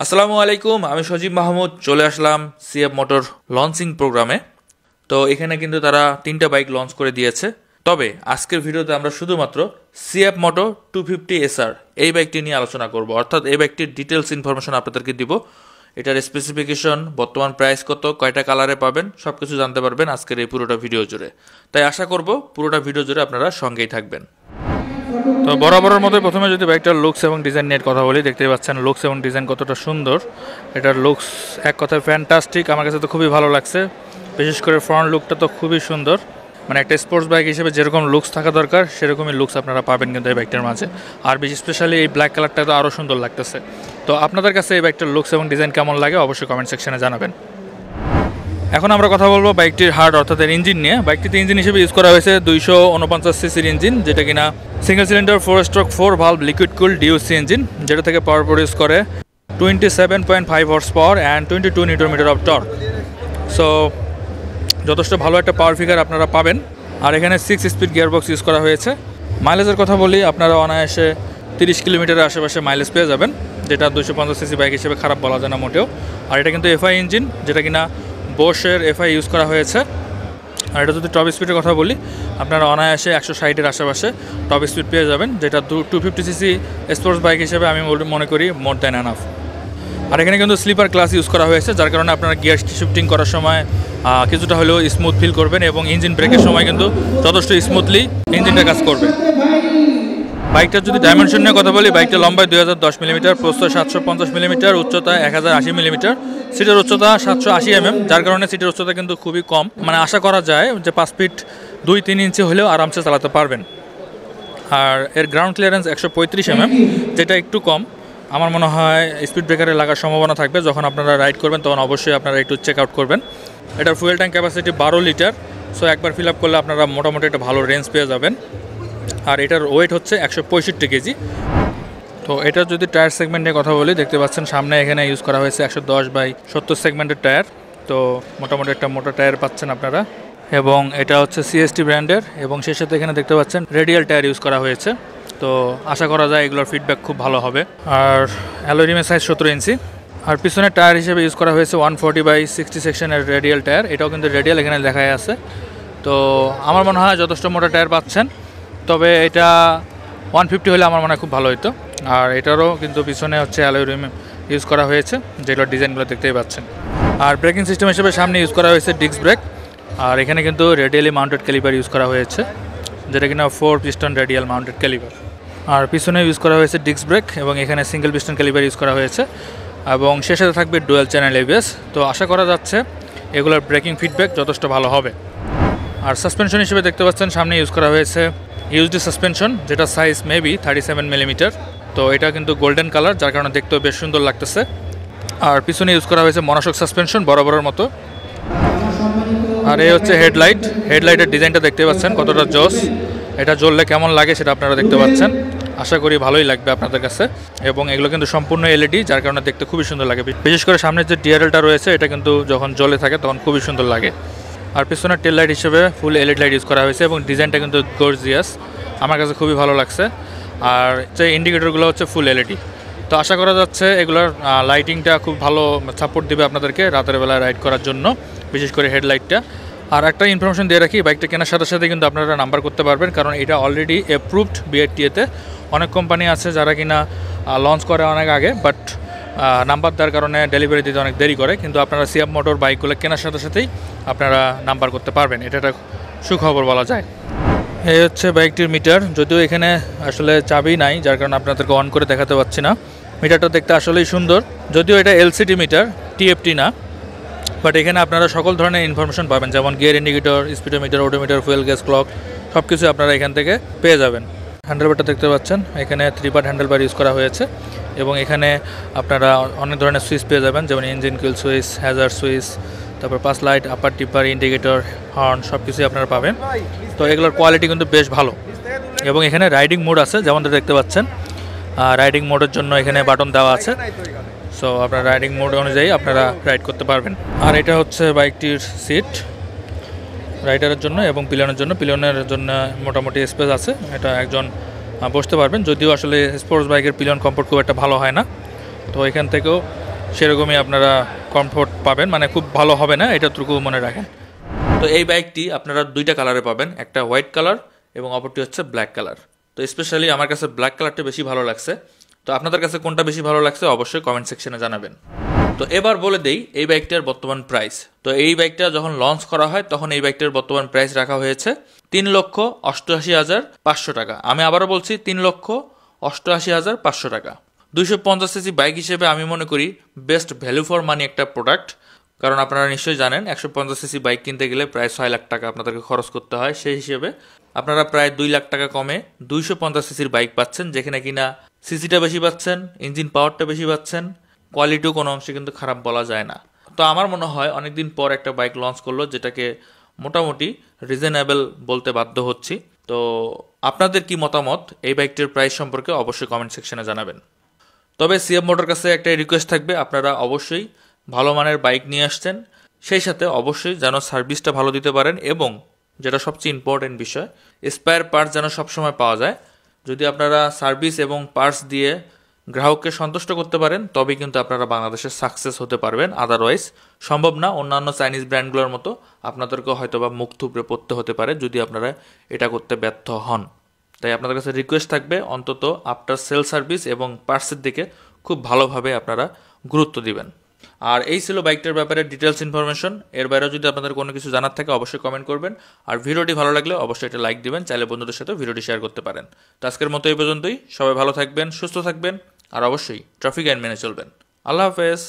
আসসালামু আলাইকুম, আমি সজীব মাহমুদ চলে আসলাম সিএফ মোটর লঞ্চিং প্রোগ্রামে। তো এখানে কিন্তু তারা 3টা বাইক লঞ্চ করে দিয়েছে। তবে আজকের ভিডিওতে আমরা শুধুমাত্র সিএফ মোটর 250SR এই বাইকটি নিয়ে আলোচনা করব, অর্থাৎ এই বাইকটির ডিটেলস ইনফরমেশন আপনাদেরকে দিব। এটার স্পেসিফিকেশন, বর্তমান প্রাইস কত, কয়টা কালারে পাবেন, সব কিছু জানতে পারবেন আজকের এই পুরোটা ভিডিও জুড়ে। তাই আশা করব পুরোটা ভিডিও জুড়ে আপনারা সঙ্গেই থাকবেন। তো বরাবরের মতো প্রথমে যদি বাইকটার লুকস এবং ডিজাইন নিয়ে কথা বলি, দেখতেই পাচ্ছেন লুকস এবং ডিজাইন কতটা সুন্দর। এটার লুকস এক কথায় ফ্যান্টাস্টিক, আমার কাছে তো খুবই ভালো লাগছে। বিশেষ করে ফ্রন্ট লুকটা তো খুবই সুন্দর, মানে একটা স্পোর্টস বাইক হিসেবে যেরকম লুকস থাকা দরকার সেরকমই লুকস আপনারা পাবেন কিন্তু এই বাইকটার মাঝে। আর বেশি স্পেশালি এই ব্ল্যাক কালারটা তো আরও সুন্দর লাগতেছে। তো আপনাদের কাছে এই বাইকটার লুকস এবং ডিজাইন কেমন লাগে অবশ্যই কমেন্ট সেকশনে জানাবেন। এখন আমরা কথা বলবো বাইকটির হার্ড অর্থাৎ এর ইঞ্জিন নিয়ে। বাইকটিতে ইঞ্জিন হিসেবে ইউজ করা হয়েছে 249cc ইঞ্জিন, যেটা কিনা single cylinder 4 valve liquid cool ডিউসি ইঞ্জিন, যেটা থেকে পাওয়ার প্রডিউস করে 27.5 horse power and 22 newton meter of torque. So যথেষ্ট ভালো একটা পাওয়ার ফিগার আপনারা পাবেন। আর এখানে 6 স্পিড গিয়ারবক্স ইউজ করা হয়েছে। মাইলেজের কথা বলি, আপনারা অনায়াসে 30 কিলোমিটারের আশেপাশে মাইলেজ পেয়ে যাবেন, যেটা 250cc বাইক হিসেবে খারাপ বলা যায় না মোটেও। আর এটা কিন্তু এফআই ইঞ্জিন, যেটা কিনা বোশের এফআই ইউজ করা হয়েছে। আর এটা যদি টপ স্পিডের কথা বলি, আপনারা অনায়াসে 160-এর আশেপাশে টপ স্পিড পেয়ে যাবেন, যেটা 250cc স্পোর্টস বাইক হিসেবে আমি মনে করি মোর দ্যান এনাফ। আর এখানে কিন্তু স্লিপার ক্লাস ইউজ করা হয়েছে, যার কারণে আপনারা গিয়ার শিফটিং করার সময় কিছুটা হলেও স্মুথ ফিল করবেন এবং ইঞ্জিন ব্রেকের সময় কিন্তু যথেষ্ট স্মুথলি ইঞ্জিনটা কাজ করবে। বাইকটার যদি ডাইমেনশন নিয়ে কথা বলি, বাইকটা লম্বায় 2010 মিলিমিটার, প্রস্থ 750 মিলিমিটার, উচ্চতা 1080 মিলিমিটার, সিটের উচ্চতা 780 mm, যার কারণে সিটের উচ্চতা কিন্তু খুবই কম। মানে আশা করা যায় যে 5 ফিট 2-3 ইঞ্চি হলেও আরামসে চালাতে পারবেন। আর এর গ্রাউন্ড ক্লিয়ারেন্স 135 mm, যেটা একটু কম। আমার মনে হয় স্পিড ব্রেকারে লাগার সম্ভাবনা থাকবে। যখন আপনারা রাইড করবেন তখন অবশ্যই আপনারা একটু চেক আউট করবেন। এটার fuel tank capacity 12 litre. So একবার ফিল আপ করলে আপনারা মোটামুটি একটা ভালো রেঞ্জ পেয়ে যাবেন। আর এটার ওয়েট হচ্ছে 165 কেজি। তো এটার যদি টায়ার সেগমেন্ট নিয়ে কথা বলি, দেখতে পাচ্ছেন সামনে এখানে ইউজ করা হয়েছে 110/70 সেগমেন্টের টায়ার। তো মোটামুটি একটা মোটা টায়ার পাচ্ছেন আপনারা, এবং এটা হচ্ছে সিএসটি ব্র্যান্ডের, এবং সেই সাথে এখানে দেখতে পাচ্ছেন রেডিয়াল টায়ার ইউজ করা হয়েছে। তো আশা করা যায় এগুলোর ফিডব্যাক খুব ভালো হবে। আর অ্যালয় রিমের সাইজ 17 ইঞ্চি। আর পিছনের টায়ার হিসেবে ইউজ করা হয়েছে 140/60 সেকশনের রেডিয়াল টায়ার। এটাও কিন্তু রেডিয়াল এখানে লেখাই আছে। তো আমার মনে হয় যথেষ্ট মোটা টায়ার পাচ্ছেন, তবে এটা 150 হলে আমার মনে হয় খুব ভালো হতো। আর এটারও কিন্তু পিছনে হচ্ছে অ্যালয় রিম ইউজ করা হয়েছে, যেগুলোর ডিজাইনগুলো দেখতেই পাচ্ছেন। আর ব্রেকিং সিস্টেম হিসেবে সামনে ইউজ করা হয়েছে ডিস্ক ব্রেক। আর এখানে কিন্তু রেডিয়ালি মাউন্টেড ক্যালিপার ইউজ করা হয়েছে, যেটা কিনা 4 পিস্টন রেডিয়াল মাউন্টেড ক্যালিপার। আর পিছনে ইউজ করা হয়েছে ডিস্ক ব্রেক, এবং এখানে সিঙ্গেল পিস্টন ক্যালিপার ইউজ করা হয়েছে, এবং শেষে থাকবে ডুয়াল চ্যানেল এবিএস। তো আশা করা যাচ্ছে এগুলোর ব্রেকিং ফিডব্যাক যথেষ্ট ভালো হবে। আর সাসপেনশন হিসেবে দেখতে পাচ্ছেন সামনে ইউজ করা হয়েছে ইউএসডি সাসপেনশন, যেটা সাইজ মেবি 37 মিলিমিটার। তো এটা কিন্তু গোল্ডেন কালার, যার কারণে দেখতেও বেশ সুন্দর লাগতেছে। আর পিছনে ইউজ করা হয়েছে মনোশক সাসপেনশন বরাবরের মতো। আর এই হচ্ছে হেডলাইটের ডিজাইনটা দেখতে পাচ্ছেন কতটা জোস। এটা জ্বললে কেমন লাগে সেটা আপনারা দেখতে পাচ্ছেন। আশা করি ভালোই লাগবে আপনাদের কাছে। এবং এগুলো কিন্তু সম্পূর্ণ এলইডি, যার কারণে দেখতে খুবই সুন্দর লাগে। বিশেষ করে সামনের যে ডিআরএলটা রয়েছে, এটা কিন্তু যখন জ্বলে থাকে তখন খুবই সুন্দর লাগে। আর পিছনের টেল লাইট হিসেবে ফুল এলইডি লাইট ইউজ করা হয়েছে, এবং ডিজাইনটা কিন্তু গর্জিয়াস, আমার কাছে খুবই ভালো লাগছে। আর যে ইন্ডিকেটরগুলো হচ্ছে ফুল এলইডি। তো আশা করা যাচ্ছে এগুলোর লাইটিংটা খুব ভালো সাপোর্ট দেবে আপনাদেরকে রাতের বেলায় রাইড করার জন্য, বিশেষ করে হেডলাইটটা। আর একটা ইনফরমেশন দিয়ে রাখি, বাইকটা কেনার সাথে সাথে কিন্তু আপনারা নাম্বার করতে পারবেন, কারণ এটা অলরেডি অ্যাপ্রুভড বিআরটিএতে। অনেক কোম্পানি আছে যারা কিনা লঞ্চ করে অনেক আগে, বাট নাম্বার দেওয়ার কারণে ডেলিভারি দিতে অনেক দেরি করে। কিন্তু আপনারা সিএফ মোটর বাইকগুলো কেনার সাথে সাথেই আপনারা নাম্বার করতে পারবেন, এটা একটা সুখবর বলা যায়। এই হচ্ছে বাইকটির মিটার, যদিও এখানে আসলে চাবি নাই, যার কারণে আপনাদেরকে অন করে দেখাতে পাচ্ছি না। মিটারটা দেখতে আসলেই সুন্দর, যদিও এটা এলসিডি মিটার, টিএফটি না। বাট এখানে আপনারা সকল ধরনের ইনফরমেশন পাবেন, যেমন gear indicator, speedometer, odometer, fuel gas clock, সব কিছু আপনারা এখান থেকে পেয়ে যাবেন। হ্যান্ডেলবারটা দেখতে পাচ্ছেন, এখানে 3 পার্ট হ্যান্ডেলবার ইউজ করা হয়েছে, এবং এখানে আপনারা অনেক ধরনের সুইচ পেয়ে যাবেন, যেমন ইঞ্জিন কিল সুইচ, হ্যাজার্ড সুইচ, তারপর পাস লাইট, আপার টিপার, ইন্ডিকেটর, হর্ন, সব কিছুই আপনারা পাবেন। তো এগুলোর কোয়ালিটি কিন্তু বেশ ভালো। এবং এখানে রাইডিং মোড আছে, যেমন দেখতে পাচ্ছেন। রাইডিং মোডের জন্য এখানে বাটন দেওয়া আছে। সো আপনার রাইডিং মোড অনুযায়ী আপনারা রাইড করতে পারবেন। আর এটা হচ্ছে বাইকটির সিট রাইডারের জন্য এবং পিলিয়নের জন্য মোটামুটি স্পেস আছে, এটা একজন বসতে পারবেন। যদিও আসলে স্পোর্টস বাইকের পিলিয়ন কমফোর্ট খুব একটা ভালো হয় না, তো এখান থেকেও সেরকমই আপনারা কমফোর্ট পাবেন, মানে খুব ভালো হবে না, এটাটুকু মনে রাখেন। তো এই বাইকটি আপনারা দুইটা কালারে পাবেন, একটা হোয়াইট কালার এবং অপরটি হচ্ছে ব্ল্যাক কালার। তো স্পেশালি আমার কাছে ব্ল্যাক কালারটা বেশি ভালো লাগছে। তো আপনাদের কাছে কোনটা বেশি ভালো লাগছে অবশ্যই কমেন্ট সেকশনে জানাবেন। তো এবার বলে দেই এই বাইকটার বর্তমান প্রাইস। তো এই বাইকটা যখন লঞ্চ করা হয় তখন এই বাইকটার বর্তমান প্রাইস রাখা হয়েছে 3,88,500 টাকা। আমি আবারও বলছি 3,88,500 টাকা। 250 সিসি বাইক হিসেবে আমি মনে করি বেস্ট ভ্যালু ফর মানি একটা প্রোডাক্ট। কারণ আপনারা নিশ্চয়ই জানেন 150 সিসি বাইক কিনতে গেলে প্রায় 6 লাখ টাকা আপনাদেরকে খরচ করতে হয়। সেই হিসেবে আপনারা প্রায় 2 লাখ টাকা কমে 250 সিসির বাইক পাচ্ছেন, যেখানে কিনা সিসিটা বেশি পাচ্ছেন, ইঞ্জিন পাওয়ারটা বেশি পাচ্ছেন, কোয়ালিটিও কোনো অংশে কিন্তু খারাপ বলা যায় না। তো আমার মনে হয় অনেকদিন পর একটা বাইক লঞ্চ করলো যেটাকে মোটামুটি রিজনেবল বলতে বাধ্য হচ্ছি। তো আপনাদের কি মতামত এই বাইকটির প্রাইস সম্পর্কে অবশ্যই কমেন্ট সেকশনে জানাবেন। তবে সিএফ মোটর কাছে একটা রিকোয়েস্ট থাকবে, আপনারা অবশ্যই ভালো মানের বাইক নিয়ে আসছেন, সেই সাথে অবশ্যই যেন সার্ভিসটা ভালো দিতে পারেন এবং যেটা সবচেয়ে ইম্পর্টেন্ট বিষয়, স্পেয়ার পার্টস যেন সবসময় পাওয়া যায়। যদি আপনারা সার্ভিস এবং পার্টস দিয়ে গ্রাহককে সন্তুষ্ট করতে পারেন তবেই কিন্তু আপনারা বাংলাদেশে সাকসেস হতে পারবেন। আদারওয়াইজ সম্ভব না। অন্যান্য চাইনিজ ব্র্যান্ডগুলোর মতো আপনাদেরকেও হয়তো বা মুখ থুবড়ে পড়তে হতে পারে যদি আপনারা এটা করতে ব্যর্থ হন। তাই আপনাদের কাছে রিকোয়েস্ট থাকবে অন্তত আফটার সেল সার্ভিস এবং পার্টসের দিকে খুব ভালোভাবে আপনারা গুরুত্ব দিবেন। আর এই ছিল বাইকটার ব্যাপারে ডিটেলস ইনফরমেশন। এর বাইরেও যদি আপনাদের কোনো কিছু জানার থাকে অবশ্যই কমেন্ট করবেন। আর ভিডিওটি ভালো লাগলে অবশ্যই একটা লাইক দিবেন, চাইলে বন্ধুদের সাথে ভিডিওটি শেয়ার করতে পারেন। তো আজকের মতো এই পর্যন্তই। সবাই ভালো থাকবেন, সুস্থ থাকবেন, আর অবশ্যই ট্রাফিক আইন মেনে চলবেন। আল্লাহ হাফেজ।